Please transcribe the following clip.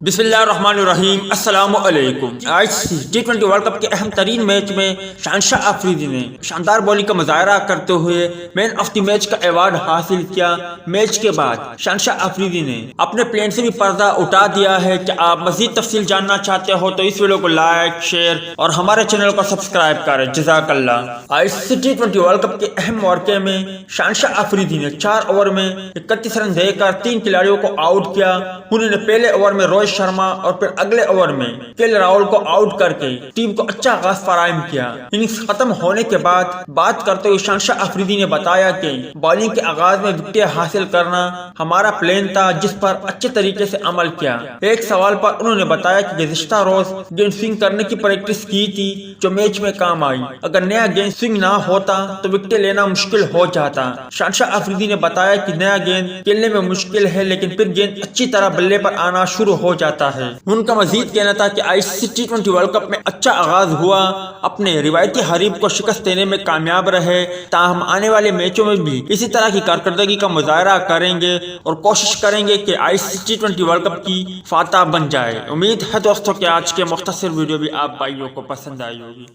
बिस्मिल्लाहिर्रहमानिर्रहीम अस्सलाम वालेकुम। आज T20 वर्ल्ड कप के अहम तरीन मैच में शहनशाह अफरीदी ने शानदार बॉलिंग का मुजाहरा करते हुए मैन ऑफ द मैच का अवार्ड हासिल किया। मैच के बाद शहनशाह अफरीदी ने अपने प्लेन से भी पर्दा उठा दिया है। कि आप मजीद तफसील जानना चाहते हो तो इस वीडियो को लाइक शेयर और हमारे चैनल को सब्सक्राइब करें। जज़ाकल्लाह। आईसीसी T20 वर्ल्ड कप के अहम मौके में शहनशाह अफरीदी ने 4 ओवर में 31 रन देकर 3 खिलाड़ियों को आउट किया। उन्होंने पहले ओवर में रोहित शर्मा और फिर अगले ओवर में केएल राहुल को आउट करके टीम को अच्छा आगाज फराहम किया। इनिंग्स खत्म होने के बाद बात करते हुए शहनशाह अफरीदी ने बताया कि बॉलिंग के आगाज में विकेट हासिल करना हमारा प्लान था, जिस पर अच्छे तरीके से अमल किया। एक सवाल पर उन्होंने बताया कि गुज़िश्ता रोज गेंद स्विंग करने की प्रैक्टिस की थी जो मैच में काम आई। अगर नया गेंद स्विंग ना होता तो विकेट लेना मुश्किल हो जाता। शहनशाह अफरीदी ने बताया कि नया गेंद खेलने में मुश्किल है, लेकिन फिर गेंद अच्छी तरह बल्ले पर आना शुरू हो जाता है। उनका मजीद कहना था कि आईसीसी T20 वर्ल्ड कप में अच्छा आगाज हुआ, अपने रिवायती हरीफ को शिकस्त देने में कामयाब रहे। ताहम आने वाले मैचों में भी इसी तरह की कारकर्दगी का मुजाहरा करेंगे और कोशिश करेंगे कि आईसीसी T20 वर्ल्ड कप की फातह बन जाए। उम्मीद है दोस्तों कि आज के मुख्तसर वीडियो भी आप भाइयों को पसंद आई होगी।